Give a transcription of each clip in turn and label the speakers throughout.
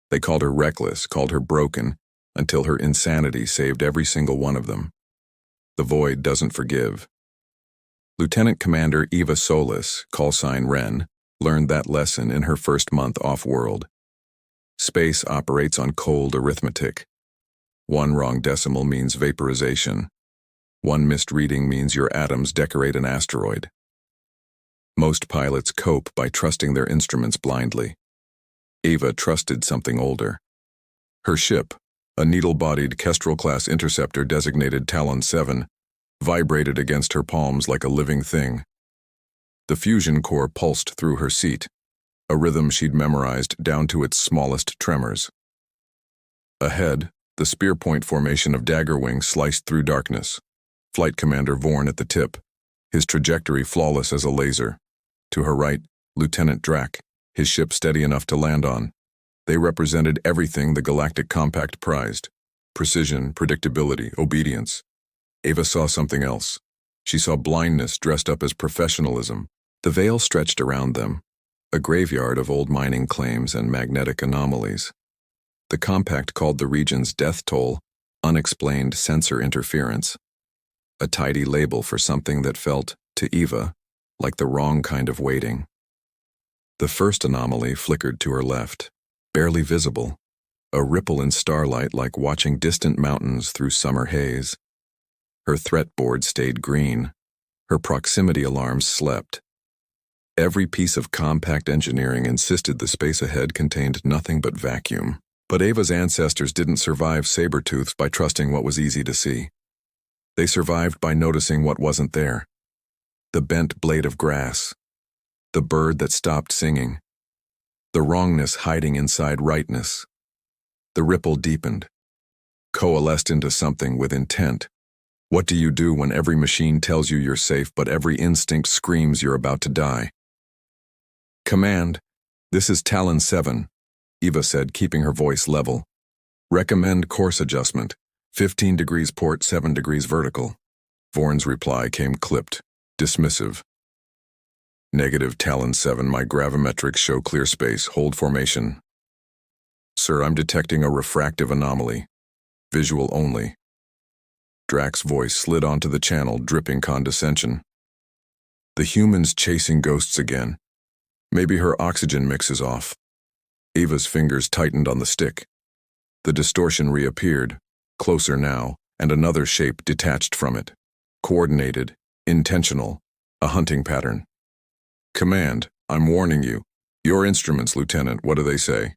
Speaker 1: They called her reckless, called her broken, until her insanity saved every single one of them. The void doesn't forgive. Lieutenant Commander Eva Solis, callsign Wren, learned that lesson in her first month off-world. Space operates on cold arithmetic. One wrong decimal means vaporization. One missed reading means your atoms decorate an asteroid. Most pilots cope by trusting their instruments blindly. Eva trusted something older. Her ship, a needle-bodied Kestrel-class interceptor designated Talon 7, vibrated against her palms like a living thing. The fusion core pulsed through her seat, a rhythm she'd memorized down to its smallest tremors. Ahead, the spear-point formation of dagger wings sliced through darkness. Flight Commander Vorn at the tip, his trajectory flawless as a laser. To her right, Lieutenant Drac, his ship steady enough to land on. They represented everything the Galactic Compact prized: precision, predictability, obedience. Eva saw something else. She saw blindness dressed up as professionalism. The veil stretched around them, a graveyard of old mining claims and magnetic anomalies. The Compact called the region's death toll unexplained sensor interference, a tidy label for something that felt, to Eva, like the wrong kind of waiting. The first anomaly flickered to her left, barely visible, a ripple in starlight like watching distant mountains through summer haze. Her threat board stayed green. Her proximity alarms slept. Every piece of compact engineering insisted the space ahead contained nothing but vacuum. But Ava's ancestors didn't survive saber-tooths by trusting what was easy to see. They survived by noticing what wasn't there. The bent blade of grass. The bird that stopped singing. The wrongness hiding inside rightness. The ripple deepened, coalesced into something with intent. What do you do when every machine tells you you're safe but every instinct screams you're about to die? Command, this is Talon 7, Eva said, keeping her voice level. Recommend course adjustment, 15 degrees port, 7 degrees vertical. Vorn's reply came clipped, dismissive. Negative Talon 7, my gravimetrics show clear space, hold formation. Sir, I'm detecting a refractive anomaly. Visual only. Drac's voice slid onto the channel, dripping condescension. The human's chasing ghosts again. Maybe her oxygen mix is off. Eva's fingers tightened on the stick. The distortion reappeared, closer now, and another shape detached from it. Coordinated, intentional, a hunting pattern. Command, I'm warning you. Your instruments, Lieutenant, what do they say?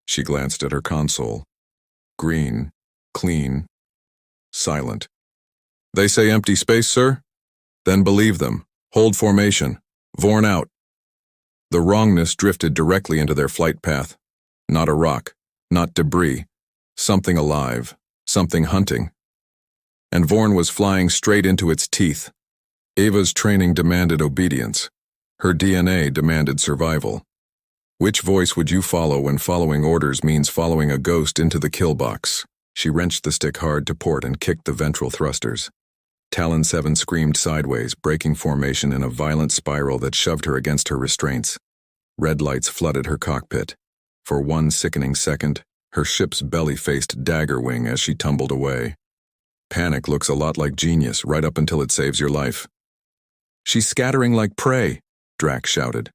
Speaker 1: She glanced at her console. Green, clean, silent. They say empty space, sir? Then believe them. Hold formation. Vorn out. The wrongness drifted directly into their flight path. Not a rock, not debris. Something alive, something hunting. And Vorn was flying straight into its teeth. Ava's training demanded obedience. Her DNA demanded survival. Which voice would you follow when following orders means following a ghost into the kill box? She wrenched the stick hard to port and kicked the ventral thrusters. Talon 7 screamed sideways, breaking formation in a violent spiral that shoved her against her restraints. Red lights flooded her cockpit. For one sickening second, her ship's belly faced dagger wing as she tumbled away. Panic looks a lot like genius right up until it saves your life. She's scattering like prey, Drac shouted.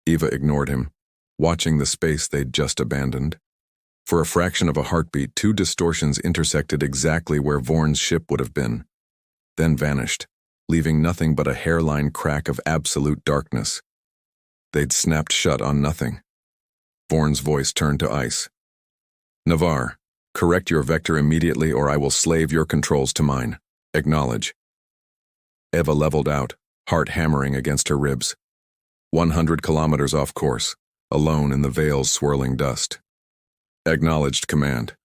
Speaker 1: Eva ignored him, watching the space they'd just abandoned. For a fraction of a heartbeat, two distortions intersected exactly where Vorn's ship would have been, then vanished, leaving nothing but a hairline crack of absolute darkness. They'd snapped shut on nothing. Vorn's voice turned to ice. Navarre, correct your vector immediately or I will slave your controls to mine. Acknowledge. Eva leveled out, heart hammering against her ribs. 100 kilometers off course, alone in the veil's swirling dust. Acknowledged, command.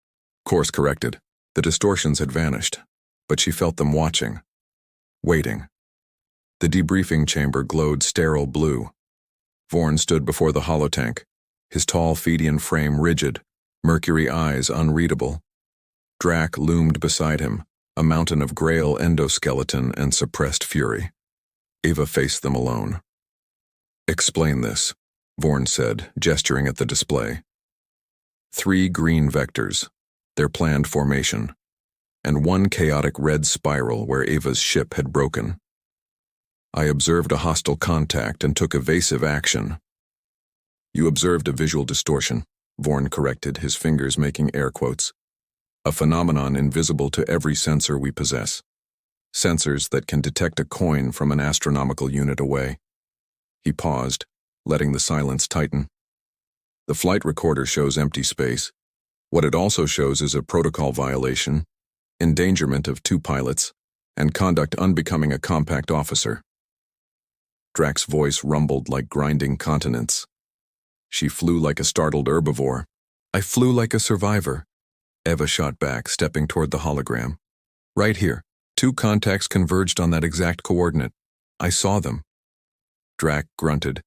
Speaker 1: Course corrected. The distortions had vanished, but she felt them watching. Waiting. The debriefing chamber glowed sterile blue. Vorn stood before the holotank, his tall Fedian frame rigid, mercury eyes unreadable. Drac loomed beside him, a mountain of grail endoskeleton and suppressed fury. Eva faced them alone. Explain this, Vorn said, gesturing at the display. 3 green vectors, their planned formation, and 1 chaotic red spiral where Ava's ship had broken. I observed a hostile contact and took evasive action. You observed a visual distortion, Vorn corrected, his fingers making air quotes. A phenomenon invisible to every sensor we possess. Sensors that can detect a coin from an astronomical unit away. He paused, letting the silence tighten. The flight recorder shows empty space. What it also shows is a protocol violation, endangerment of 2 pilots, and conduct unbecoming a compact officer. Drax's voice rumbled like grinding continents. She flew like a startled herbivore. I flew like a survivor. Eva shot back, stepping toward the hologram. Right here. 2 contacts converged on that exact coordinate. I saw them. Drax grunted.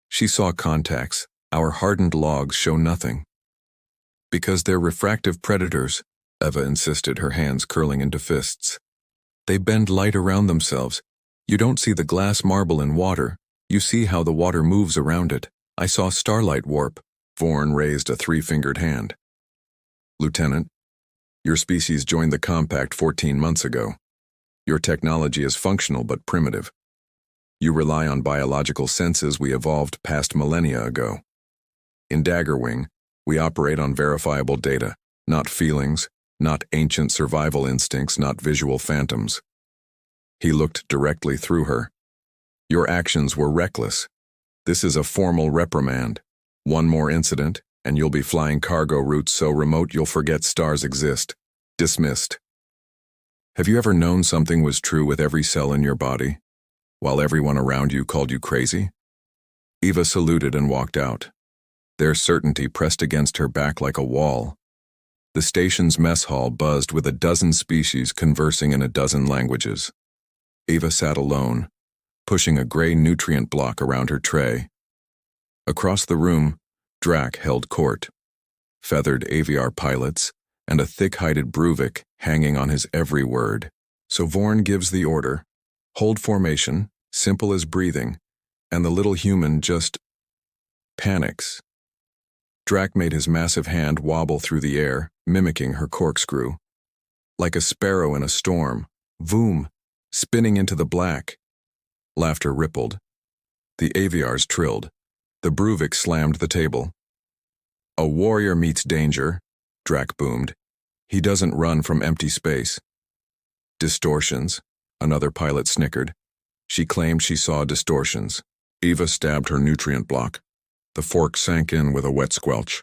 Speaker 1: She saw contacts. Our hardened logs show nothing. Because they're refractive predators, Eva insisted, her hands curling into fists. They bend light around themselves. You don't see the glass marble in water. You see how the water moves around it. I saw starlight warp. Vorn raised a 3-fingered hand. Lieutenant, your species joined the compact 14 months ago. Your technology is functional but primitive. You rely on biological senses we evolved past millennia ago. In Daggerwing, we operate on verifiable data, not feelings, not ancient survival instincts, not visual phantoms. He looked directly through her. Your actions were reckless. This is a formal reprimand. 1 more incident, and you'll be flying cargo routes so remote you'll forget stars exist. Dismissed. Have you ever known something was true with every cell in your body, while everyone around you called you crazy? Eva saluted and walked out. Their certainty pressed against her back like a wall. The station's mess hall buzzed with a dozen species conversing in a dozen languages. Eva sat alone, pushing a gray nutrient block around her tray. Across the room, Drax held court. Feathered AVR pilots, and a thick-hided Bruvik hanging on his every word. So Vorn gives the order. Hold formation, simple as breathing, and the little human just panics. Drax made his massive hand wobble through the air, mimicking her corkscrew. Like a sparrow in a storm, voom, spinning into the black. Laughter rippled. The AVRs trilled. The Bruvik slammed the table. A warrior meets danger, Drax boomed. He doesn't run from empty space. Distortions, another pilot snickered. She claimed she saw distortions. Eva stabbed her nutrient block. The fork sank in with a wet squelch.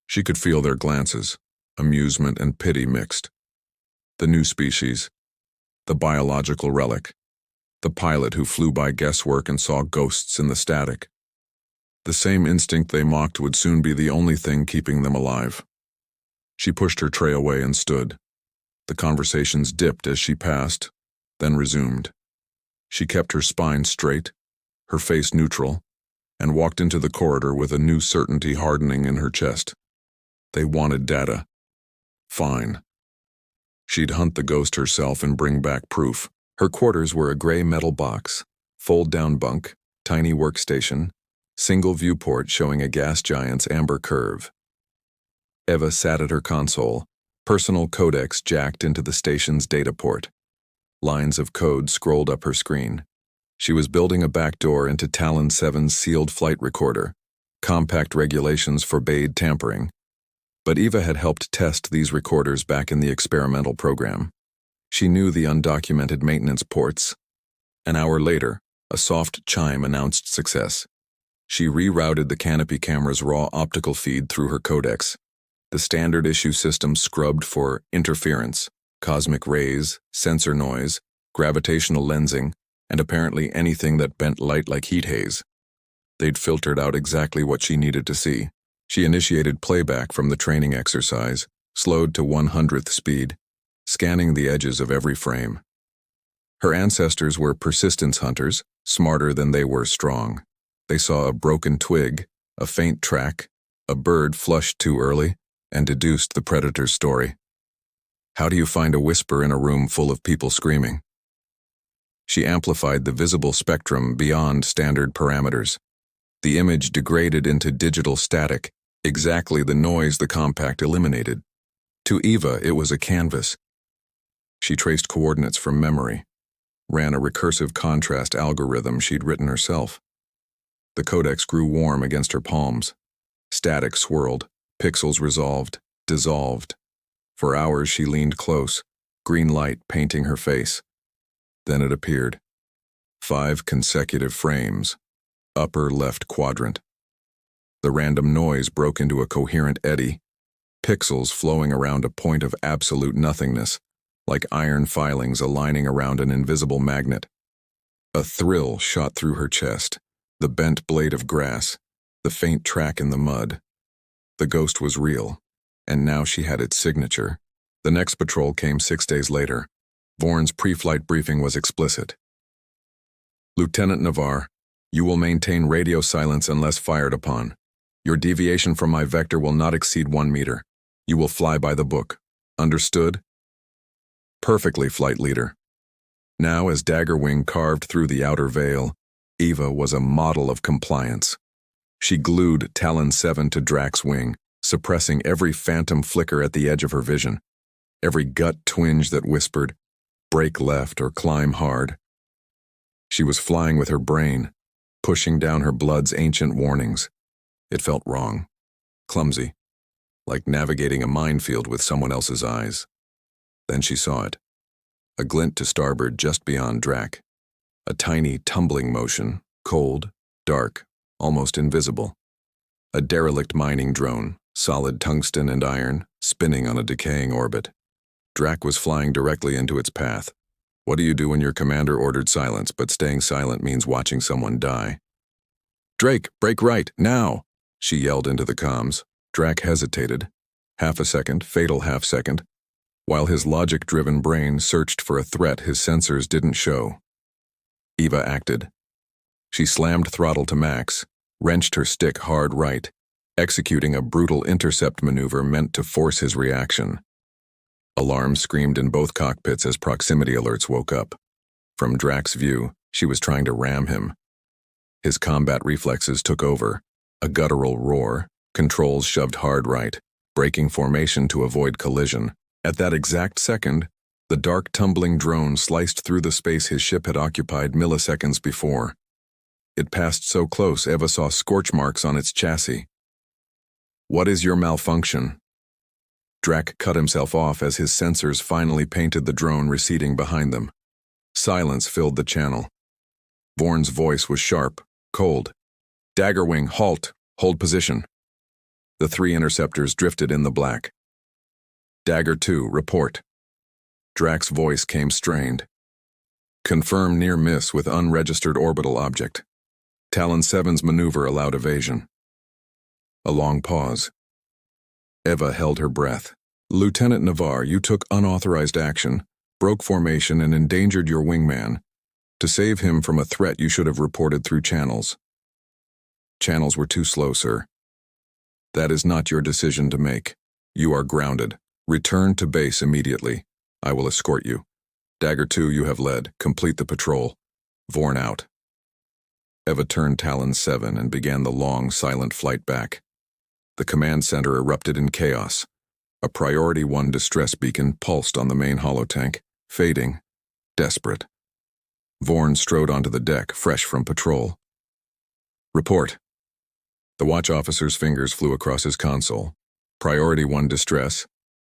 Speaker 1: She could feel their glances, amusement and pity mixed. The new species, the biological relic, the pilot who flew by guesswork and saw ghosts in the static. The same instinct they mocked would soon be the only thing keeping them alive. She pushed her tray away and stood. The conversations dipped as she passed, then resumed. She kept her spine straight, her face neutral, and walked into the corridor with a new certainty hardening in her chest. They wanted data. Fine. She'd hunt the ghost herself and bring back proof. Her quarters were a gray metal box, fold-down bunk, tiny workstation, single viewport showing a gas giant's amber curve. Eva sat at her console, personal codex jacked into the station's data port. Lines of code scrolled up her screen. She was building a backdoor into Talon 7's sealed flight recorder. Compact regulations forbade tampering. But Eva had helped test these recorders back in the experimental program. She knew the undocumented maintenance ports. An hour later, a soft chime announced success. She rerouted the canopy camera's raw optical feed through her codex. The standard issue system scrubbed for interference, cosmic rays, sensor noise, gravitational lensing, and apparently anything that bent light like heat haze. They'd filtered out exactly what she needed to see. She initiated playback from the training exercise, slowed to 1/100th speed, scanning the edges of every frame. Her ancestors were persistence hunters, smarter than they were strong. They saw a broken twig, a faint track, a bird flushed too early, and deduced the predator's story. How do you find a whisper in a room full of people screaming? She amplified the visible spectrum beyond standard parameters. The image degraded into digital static, Exactly the noise the compact eliminated. To Eva, it was a canvas. She traced coordinates from memory, ran a recursive contrast algorithm she'd written herself. The codex grew warm against her palms. Static swirled, pixels resolved, dissolved. For hours she leaned close, green light painting her face. Then it appeared. 5 consecutive frames. Upper left quadrant. The random noise broke into a coherent eddy, pixels flowing around a point of absolute nothingness, like iron filings aligning around an invisible magnet. A thrill shot through her chest, the bent blade of grass, the faint track in the mud. The ghost was real, and now she had its signature. The next patrol came 6 days later. Vorn's pre-flight briefing was explicit. Lieutenant Navarre, you will maintain radio silence unless fired upon. Your deviation from my vector will not exceed 1 meter. You will fly by the book. Understood? Perfectly, flight leader. Now, as Daggerwing carved through the outer veil, Eva was a model of compliance. She glued Talon 7 to Drax's wing, suppressing every phantom flicker at the edge of her vision, every gut twinge that whispered, "Break left or climb hard." She was flying with her brain, pushing down her blood's ancient warnings. It felt wrong, clumsy, like navigating a minefield with someone else's eyes. Then she saw it. A glint to starboard just beyond Drac. A tiny tumbling motion, cold, dark, almost invisible. A derelict mining drone, solid tungsten and iron, spinning on a decaying orbit. Drac was flying directly into its path. What do you do when your commander ordered silence, but staying silent means watching someone die? "Drake, break right, now!" she yelled into the comms. Drac hesitated. Half a second, fatal half second. While his logic-driven brain searched for a threat his sensors didn't show. Eva acted. She slammed throttle to max, wrenched her stick hard right, executing a brutal intercept maneuver meant to force his reaction. Alarms screamed in both cockpits as proximity alerts woke up. From Drac's view, she was trying to ram him. His combat reflexes took over. A guttural roar, controls shoved hard right, breaking formation to avoid collision. At that exact second, the dark tumbling drone sliced through the space his ship had occupied milliseconds before. It passed so close Eva saw scorch marks on its chassis. "What is your malfunction?" Drac cut himself off as his sensors finally painted the drone receding behind them. Silence filled the channel. Vorn's voice was sharp, cold. "Daggerwing, halt! Hold position." The 3 interceptors drifted in the black. "Dagger 2, report." Drac's voice came strained. "Confirm near miss with unregistered orbital object. Talon 7's maneuver allowed evasion." A long pause. Eva held her breath. "Lieutenant Navarre, you took unauthorized action, broke formation and endangered your wingman. To save him from a threat you should have reported through channels." "Channels were too slow, sir." "That is not your decision to make. You are grounded. Return to base immediately. I will escort you. Dagger 2, you have led. Complete the patrol. Vorn out." Eva turned Talon 7 and began the long, silent flight back. The command center erupted in chaos. A Priority 1 distress beacon pulsed on the main holotank, fading, desperate. Vorn strode onto the deck, fresh from patrol. "Report." The watch officer's fingers flew across his console. Priority 1 distress,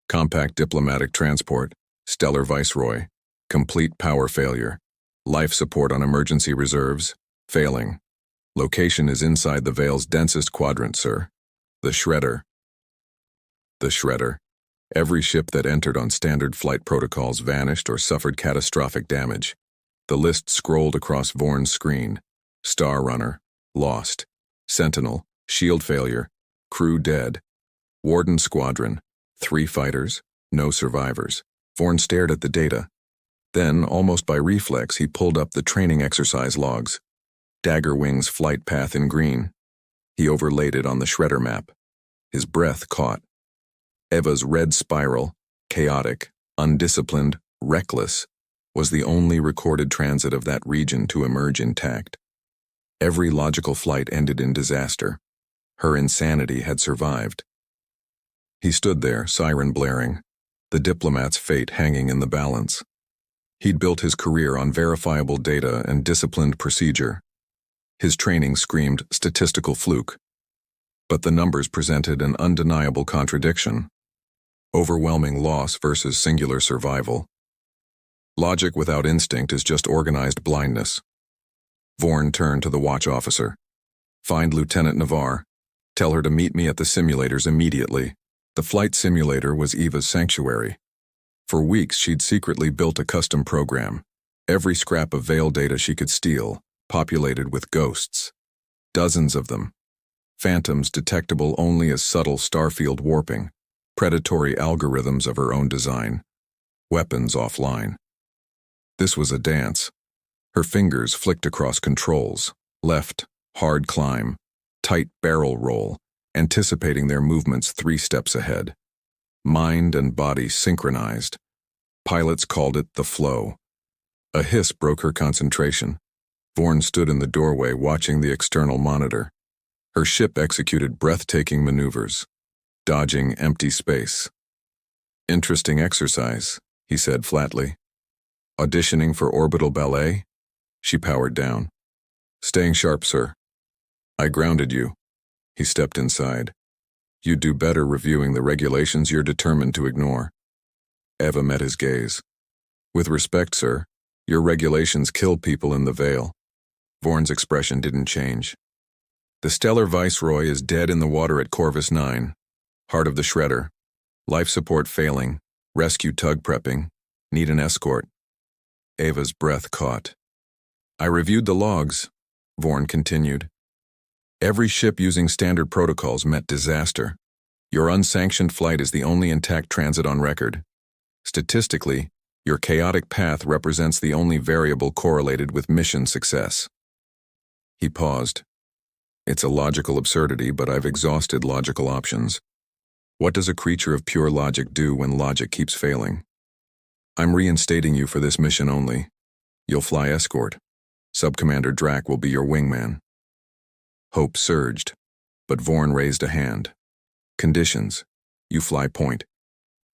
Speaker 1: compact diplomatic transport, stellar viceroy, complete power failure, life support on emergency reserves, failing. Location is inside the Veil's densest quadrant, sir. The Shredder. The Shredder. Every ship that entered on standard flight protocols vanished or suffered catastrophic damage. The list scrolled across Vorn's screen. Star Runner, lost. Sentinel, shield failure, crew dead. Warden Squadron, 3 fighters, no survivors. Vorn stared at the data. Then, almost by reflex, he pulled up the training exercise logs. Daggerwing's flight path in green. He overlaid it on the Shredder map. His breath caught. Eva's red spiral, chaotic, undisciplined, reckless, was the only recorded transit of that region to emerge intact. Every logical flight ended in disaster. Her insanity had survived. He stood there, siren blaring, the diplomat's fate hanging in the balance. He'd built his career on verifiable data and disciplined procedure. His training screamed statistical fluke. But the numbers presented an undeniable contradiction. Overwhelming loss versus singular survival. Logic without instinct is just organized blindness. Vorn turned to the watch officer. Find Lieutenant Navarre. Tell her to meet me at the simulators immediately. The flight simulator was Eva's sanctuary. For weeks she'd secretly built a custom program. Every scrap of veil data she could steal, populated with ghosts. Dozens of them. Phantoms detectable only as subtle starfield warping. Predatory algorithms of her own design. Weapons offline. This was a dance. Her fingers flicked across controls. Left, hard climb. Tight barrel roll, anticipating their movements 3 steps ahead. Mind and body synchronized. Pilots called it the flow. A hiss broke her concentration. Vorn stood in the doorway watching the external monitor. Her ship executed breathtaking maneuvers, dodging empty space. Interesting exercise, he said flatly. Auditioning for orbital ballet? She powered down. Staying sharp, sir. I grounded you. He stepped inside. You'd do better reviewing the regulations you're determined to ignore. Eva met his gaze. With respect, sir, your regulations kill people in the Veil. Vorn's expression didn't change. The Stellar Viceroy is dead in the water at Corvus 9. Heart of the Shredder. Life support failing. Rescue tug prepping. Need an escort. Eva's breath caught. I reviewed the logs, Vorn continued. Every ship using standard protocols met disaster. Your unsanctioned flight is the only intact transit on record. Statistically, your chaotic path represents the only variable correlated with mission success. He paused. It's a logical absurdity, but I've exhausted logical options. What does a creature of pure logic do when logic keeps failing? I'm reinstating you for this mission only. You'll fly escort. Subcommander Drac will be your wingman. Hope surged, but Vorn raised a hand. Conditions. You fly point.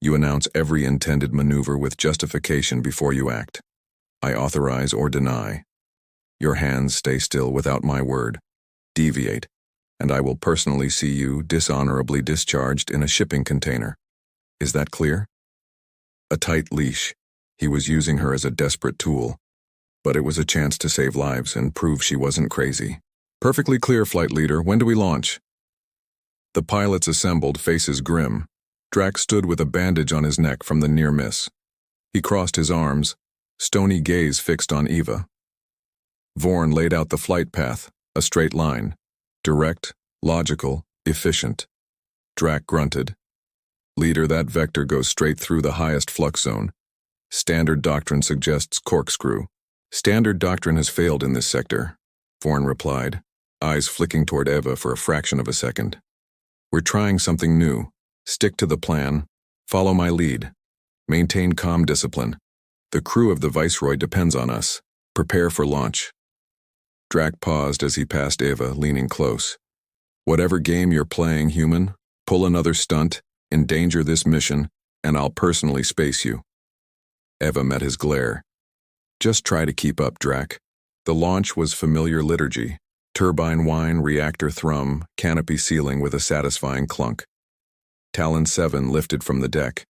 Speaker 1: You announce every intended maneuver with justification before you act. I authorize or deny. Your hands stay still without my word. Deviate, and I will personally see you dishonorably discharged in a shipping container. Is that clear? A tight leash. He was using her as a desperate tool, but it was a chance to save lives and prove she wasn't crazy. Perfectly clear, flight leader. When do we launch? The pilots assembled, faces grim. Drac stood with a bandage on his neck from the near miss. He crossed his arms, stony gaze fixed on Eva. Vorn laid out the flight path, a straight line. Direct, logical, efficient. Drac grunted. Leader, that vector goes straight through the highest flux zone. Standard doctrine suggests corkscrew. Standard doctrine has failed in this sector, Vorn replied, eyes flicking toward Eva for a fraction of a second. We're trying something new. Stick to the plan. Follow my lead. Maintain calm discipline. The crew of the Viceroy depends on us. Prepare for launch. Drac paused as he passed Eva, leaning close. Whatever game you're playing, human, pull another stunt, endanger this mission, and I'll personally space you. Eva met his glare. Just try to keep up, Drac. The launch was familiar liturgy. Turbine whine, reactor thrum, canopy ceiling with a satisfying clunk. Talon 7 lifted from the deck.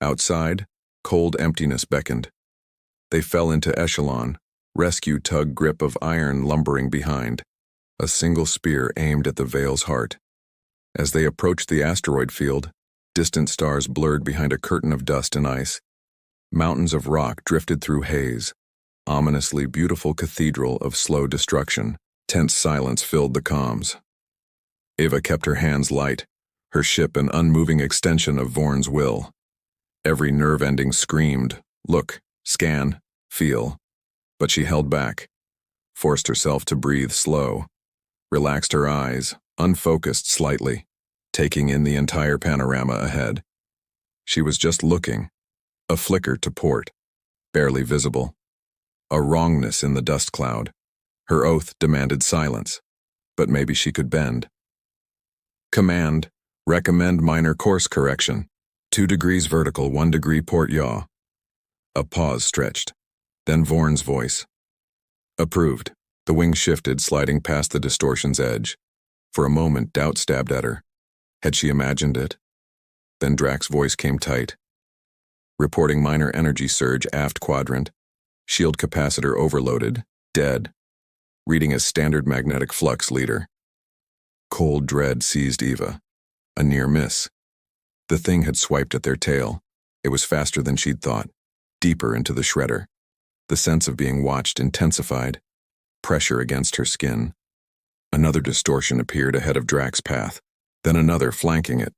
Speaker 1: Outside, cold emptiness beckoned. They fell into echelon, rescue tug grip of iron lumbering behind, a single spear aimed at the Veil's heart. As they approached the asteroid field, distant stars blurred behind a curtain of dust and ice. Mountains of rock drifted through haze, ominously beautiful cathedral of slow destruction. Tense silence filled the comms. Eva kept her hands light, her ship an unmoving extension of Vorn's will. Every nerve ending screamed, look, scan, feel. But she held back, forced herself to breathe slow, relaxed her eyes, unfocused slightly, taking in the entire panorama ahead. She was just looking, a flicker to port, barely visible. A wrongness in the dust cloud. Her oath demanded silence, but maybe she could bend. Command, recommend minor course correction. 2 degrees vertical, 1 degree port yaw. A pause stretched. Then Vorn's voice. Approved. The wing shifted, sliding past the distortion's edge. For a moment, doubt stabbed at her. Had she imagined it? Then Drax's voice came tight. Reporting minor energy surge aft quadrant. Shield capacitor overloaded. Dead. Reading as standard magnetic flux leader. Cold dread seized Eva. A near miss. The thing had swiped at their tail. It was faster than she'd thought. Deeper into the shredder. The sense of being watched intensified. Pressure against her skin. Another distortion appeared ahead of Drax's path. Then another flanking it.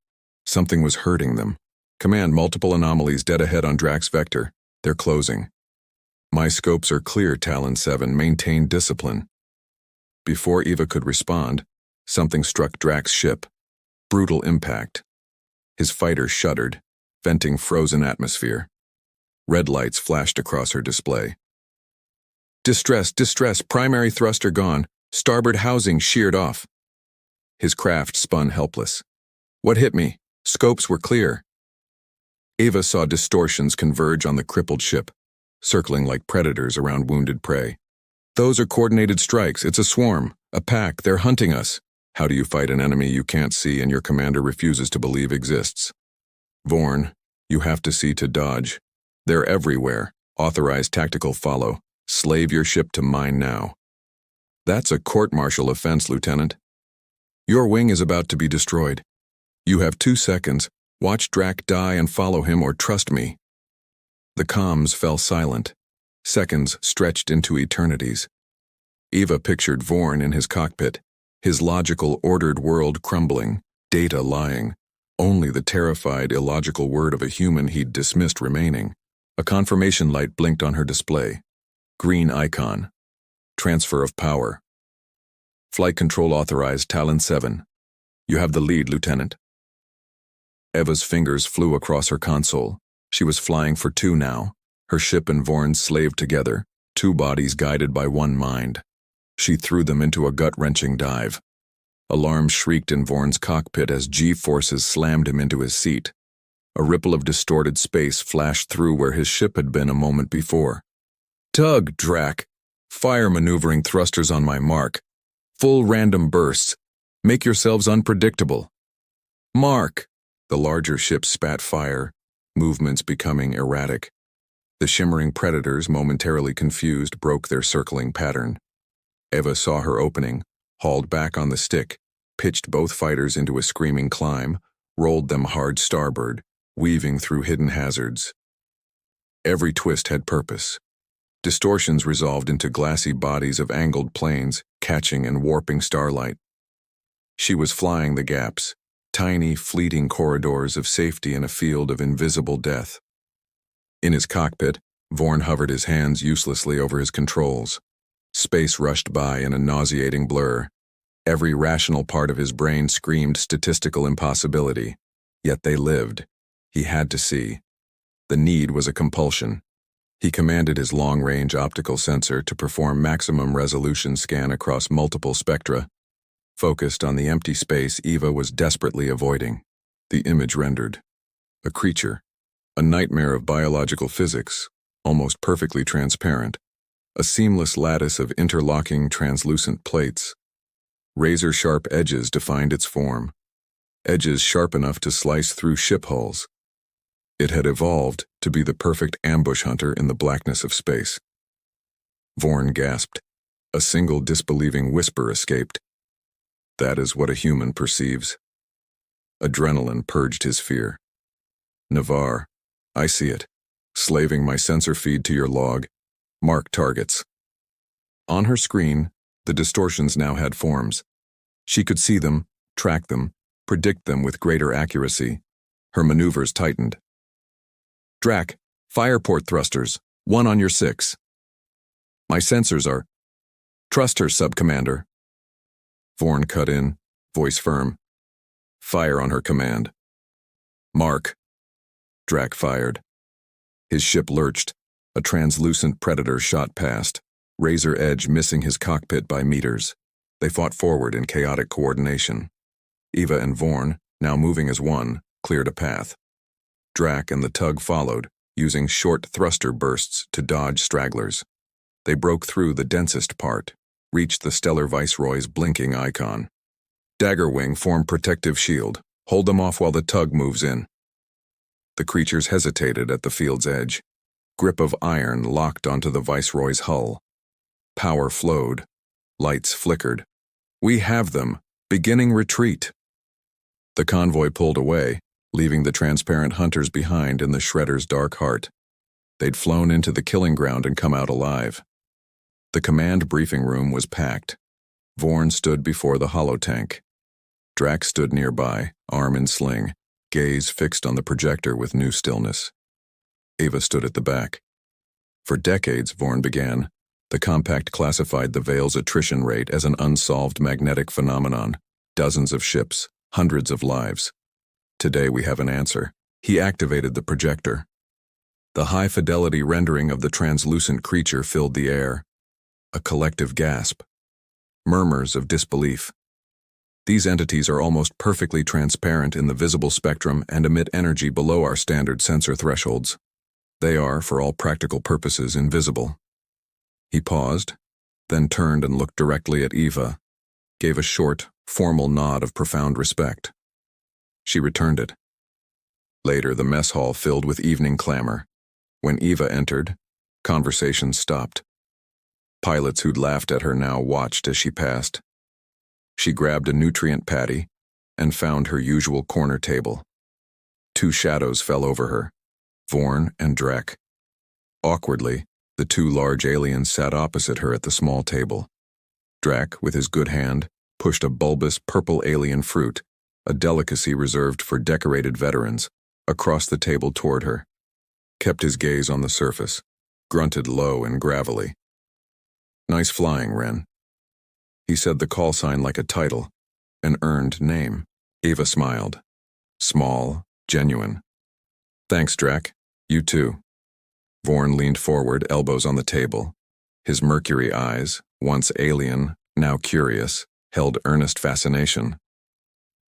Speaker 1: Something was hurting them. Command, multiple anomalies dead ahead on Drax's vector. They're closing. My scopes are clear, Talon 7. Maintain discipline. Before Eva could respond, something struck Drax's ship. Brutal impact. His fighter shuddered, venting frozen atmosphere. Red lights flashed across her display. Distress, distress, primary thruster gone, starboard housing sheared off. His craft spun helpless. What hit me? Scopes were clear. Eva saw distortions converge on the crippled ship, circling like predators around wounded prey. Those are coordinated strikes. It's a swarm, a pack. They're hunting us. How do you fight an enemy you can't see and your commander refuses to believe exists? Vorn, you have to see to dodge. They're everywhere. Authorized tactical follow. Slave your ship to mine now. That's a court-martial offense, Lieutenant. Your wing is about to be destroyed. You have 2 seconds. Watch Drax die and follow him or trust me. The comms fell silent. Seconds stretched into eternities. Eva pictured Vorn in his cockpit, his logical, ordered world crumbling, data lying, only the terrified, illogical word of a human he'd dismissed remaining. A confirmation light blinked on her display. Green icon. Transfer of power. Flight control authorized, Talon 7. You have the lead, Lieutenant. Eva's fingers flew across her console. She was flying for 2 now. Her ship and Vorn slaved together, 2 bodies guided by 1 mind. She threw them into a gut-wrenching dive. Alarm shrieked in Vorn's cockpit as G-forces slammed him into his seat. A ripple of distorted space flashed through where his ship had been a moment before. Tug, Drax. Fire maneuvering thrusters on my mark. Full random bursts. Make yourselves unpredictable. Mark. The larger ship spat fire, movements becoming erratic. The shimmering predators, momentarily confused, broke their circling pattern. Eva saw her opening, hauled back on the stick, pitched both fighters into a screaming climb, rolled them hard starboard, weaving through hidden hazards. Every twist had purpose. Distortions resolved into glassy bodies of angled planes, catching and warping starlight. She was flying the gaps, tiny, fleeting corridors of safety in a field of invisible death. In his cockpit, Vorn hovered his hands uselessly over his controls. Space rushed by in a nauseating blur. Every rational part of his brain screamed statistical impossibility. Yet they lived. He had to see. The need was a compulsion. He commanded his long-range optical sensor to perform maximum resolution scan across multiple spectra, focused on the empty space Eva was desperately avoiding. The image rendered. A creature. A nightmare of biological physics, almost perfectly transparent. A seamless lattice of interlocking translucent plates. Razor-sharp edges defined its form. Edges sharp enough to slice through ship hulls. It had evolved to be the perfect ambush hunter in the blackness of space. Vorn gasped. A single disbelieving whisper escaped. That is what a human perceives. Adrenaline purged his fear. Navarre, I see it. Slaving my sensor feed to your log. Mark targets. On her screen, the distortions now had forms. She could see them, track them, predict them with greater accuracy. Her maneuvers tightened. Drax, fire port thrusters, 1 on your 6. My sensors are. Trust her, Sub-Commander. Vorn cut in, voice firm. Fire on her command. Mark. Drax fired. His ship lurched. A translucent predator shot past, razor edge missing his cockpit by meters. They fought forward in chaotic coordination. Eva and Vorn, now moving as one, cleared a path. Drac and the tug followed, using short thruster bursts to dodge stragglers. They broke through the densest part, reached the Stellar Viceroy's blinking icon. Daggerwing formed protective shield. Hold them off while the tug moves in. The creatures hesitated at the field's edge. Grip of iron locked onto the Viceroy's hull. Power flowed. Lights flickered. We have them. Beginning retreat. The convoy pulled away, leaving the transparent hunters behind in the Shredder's dark heart. They'd flown into the killing ground and come out alive. The command briefing room was packed. Vorn stood before the holotank. Drax stood nearby, arm in sling, gaze fixed on the projector with new stillness. Ava stood at the back. For decades, Vorn began, the compact classified the Veil's attrition rate as an unsolved magnetic phenomenon. Dozens of ships, hundreds of lives. Today we have an answer. He activated the projector. The high-fidelity rendering of the translucent creature filled the air. A collective gasp. Murmurs of disbelief. These entities are almost perfectly transparent in the visible spectrum and emit energy below our standard sensor thresholds. They are, for all practical purposes, invisible. He paused, then turned and looked directly at Eva, gave a short, formal nod of profound respect. She returned it. Later, the mess hall filled with evening clamor. When Eva entered, conversation stopped. Pilots who'd laughed at her now watched as she passed. She grabbed a nutrient patty and found her usual corner table. Two shadows fell over her, Vorn and Drek. Awkwardly, the two large aliens sat opposite her at the small table. Drek, with his good hand, pushed a bulbous purple alien fruit, a delicacy reserved for decorated veterans, across the table toward her. Kept his gaze on the surface, grunted low and gravelly. Nice flying, Ren. He said the call sign like a title, an earned name. Eva smiled. Small, genuine. Thanks, Drek. You too. Vorn leaned forward, elbows on the table. His mercury eyes, once alien, now curious, held earnest fascination.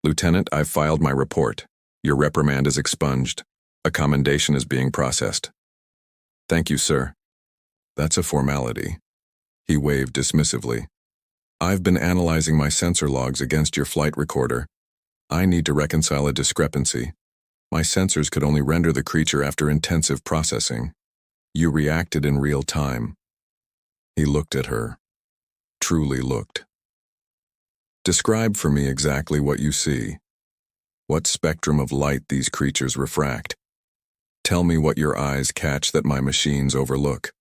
Speaker 1: Lieutenant, I've filed my report. Your reprimand is expunged. A commendation is being processed. Thank you, sir. That's a formality. He waved dismissively. I've been analyzing my sensor logs against your flight recorder. I need to reconcile a discrepancy. My sensors could only render the creature after intensive processing. You reacted in real time. He looked at her. Truly looked. Describe for me exactly what you see. What spectrum of light these creatures refract. Tell me what your eyes catch that my machines overlook.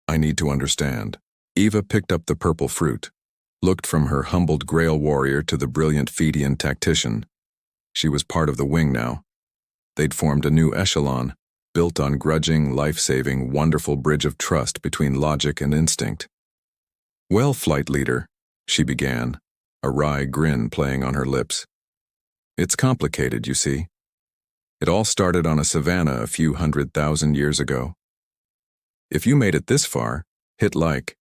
Speaker 1: I need to understand. Eva picked up the purple fruit, looked from her humbled Grail warrior to the brilliant Fedian tactician. She was part of the wing now. They'd formed a new echelon, built on grudging, life-saving, wonderful bridge of trust between logic and instinct. Well, flight leader, she began, a wry grin playing on her lips. It's complicated, you see. It all started on a savanna a few 100,000 years ago. If you made it this far, hit like.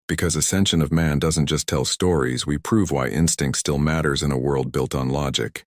Speaker 1: Because Ascension of Man doesn't just tell stories, we prove why instinct still matters in a world built on logic.